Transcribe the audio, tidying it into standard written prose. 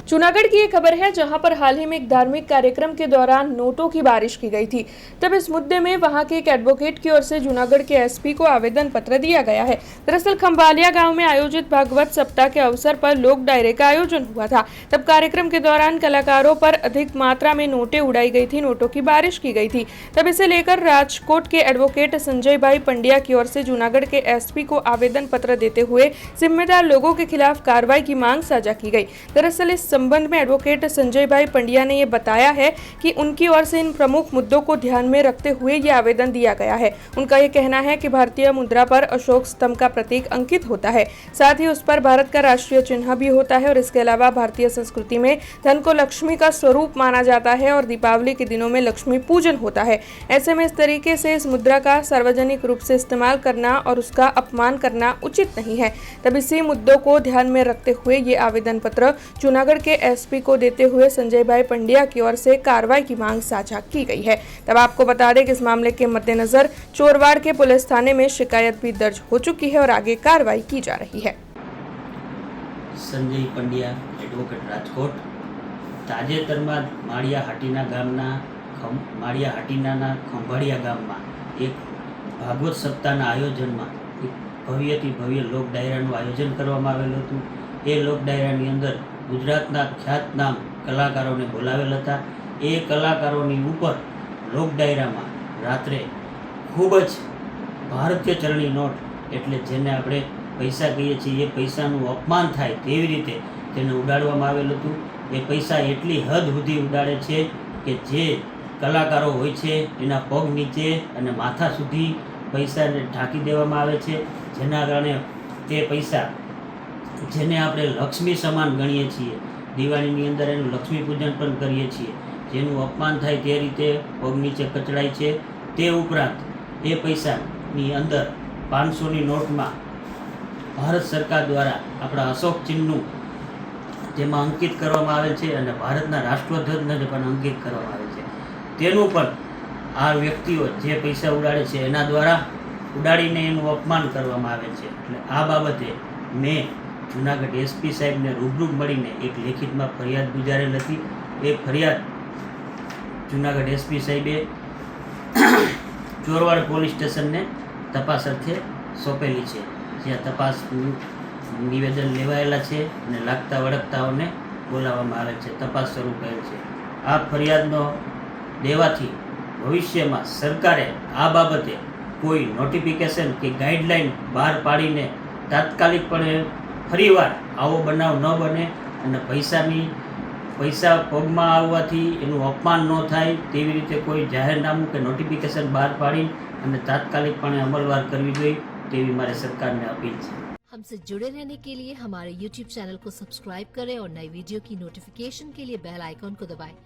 जूनागढ़ की एक खबर है जहां पर हाल ही में एक धार्मिक कार्यक्रम के दौरान नोटों की बारिश की गई थी। तब इस मुद्दे में वहां के एक एडवोकेट की ओर से जूनागढ़ के एसपी को आवेदन पत्र दिया गया है। दरअसल खंभालिया गांव में आयोजित भागवत सप्ताह के अवसर पर लोक डायरे का आयोजन हुआ था। तब कार्यक्रम के दौरान कलाकारों पर अधिक मात्रा में नोटें उड़ाई गई थी, नोटों की बारिश की गई थी। तब इसे लेकर राजकोट के एडवोकेट संजय भाई पंड्या की ओर से जूनागढ़ के एसपी को आवेदन पत्र देते हुए जिम्मेदार लोगों के खिलाफ कार्रवाई की मांग साझा की गई। दरअसल इस संबंध में एडवोकेट संजय भाई पंड्या ने ये बताया है कि उनकी ओर से इन प्रमुख मुद्दों को ध्यान में रखते हुए ये आवेदन दिया गया है। उनका ये कहना है कि भारतीय मुद्रा पर अशोक स्तंभ का प्रतीक अंकित होता है, साथ ही उस पर भारत का राष्ट्रीय चिन्ह भी होता है और इसके अलावा भारतीय संस्कृति में धन को लक्ष्मी का स्वरूप माना जाता है और दीपावली के दिनों में लक्ष्मी पूजन होता है। ऐसे में इस तरीके से इस मुद्रा का सार्वजनिक रूप से इस्तेमाल करना और उसका अपमान करना उचित नहीं है। तब इसी मुद्दों को ध्यान में रखते हुए ये आवेदन पत्र जूनागढ़ के एसपी को देते हुए संजय भाई पंड्या की ओर से कार्रवाई की मांग साझा की गई है। तब आपको बता दें कि इस मामले के मद्देनजर चोरवाड़ के पुलिस थाने में शिकायत भी दर्ज हो चुकी है और आगे कार्रवाई की जा रही है। संजय पंड्या, एडवोकेट, રાજકોટ। તાજેતરમાં માળિયાહાટીના ખંભાળિયા ગામમાં એક ભાગવત સપ્તાહના આયોજનમાં એક ભવ્યથી ભવ્ય લોક ડાયરાનું આયોજન કરવામાં આવેલું હતું। એ લોક ડાયરાની અંદર ગુજરાતના ખ્યાતનામ કલાકારોને બોલાવેલ હતા। એ કલાકારોની ઉપર લોક ડાયરામાં રાત્રે ખૂબ જ ભારતીય ચલણી નોટ એટલે જેને આપણે પૈસા કહીએ છીએ એ પૈસાનું અપમાન થાય તેવી રીતે તેને ઉડાડવામાં આવેલ હતું। એ પૈસા એટલી હદ સુધી ઉડાડે છે કે જે કલાકારો હોય છે એના પગ નીચે અને માથા સુધી પૈસાને ઢાંકી દેવામાં આવે છે, જેના કારણે તે પૈસા જેને આપણે લક્ષ્મી સમાન ગણીએ છીએ, દિવાળીની અંદર એનું લક્ષ્મી પૂજન પણ કરીએ છીએ, જેનું અપમાન થાય તે રીતે પગ નીચે કચડાય છે। તે ઉપરાંત એ પૈસાની અંદર 500ની નોટમાં ભારત સરકાર દ્વારા આપણા અશોક ચિહ્નનું તેમાં અંકિત કરવામાં આવેલ છે અને ભારતના રાષ્ટ્રધ્વજને પણ અંકિત કરવામાં આવે છે। તેનું પણ આ વ્યક્તિઓ જે પૈસા ઉડાડે છે એના દ્વારા ઉડાડીને એનું અપમાન કરવામાં આવે છે। એટલે આ બાબતે મેં જૂનાગઢ એસપી સાહેબને રૂબરૂ મળીને એક લેખિતમાં ફરિયાદ ગુજારેલ હતી। એ ફરિયાદ જૂનાગઢ એસપી સાહેબે ચોરવાડ પોલીસ સ્ટેશનને તપાસ અર્થે સોંપેલી છે, જ્યાં તપાસનું નિવેદન લેવાયેલા છે અને લાગતા વળગતાઓને બોલાવવામાં આવે છે, તપાસ શરૂ કરેલ છે। આ ફરિયાદનો દેવાથી ભવિષ્યમાં સરકારે આ બાબતે કોઈ નોટિફિકેશન કે ગાઈડલાઈન બહાર પાડીને તાત્કાલિકપણે ફરીવાર આવો બનાવ ન બને અને પૈસા પગમાં આવવાથી એનું અપમાન ન થાય તેવી રીતે કોઈ જાહેરનામું કે નોટિફિકેશન બહાર પાડી અને તાત્કાલિકપણે અમલવાર કરવી જોઈએ તેવી મારે સરकारने अपील है। हमसे जुड़े रहने के लिए हमारे YouTube चैनल को सब्सक्राइब करें और नई वीडियो की नोटिफिकेशन के लिए बेल आइकॉन को दबाएं।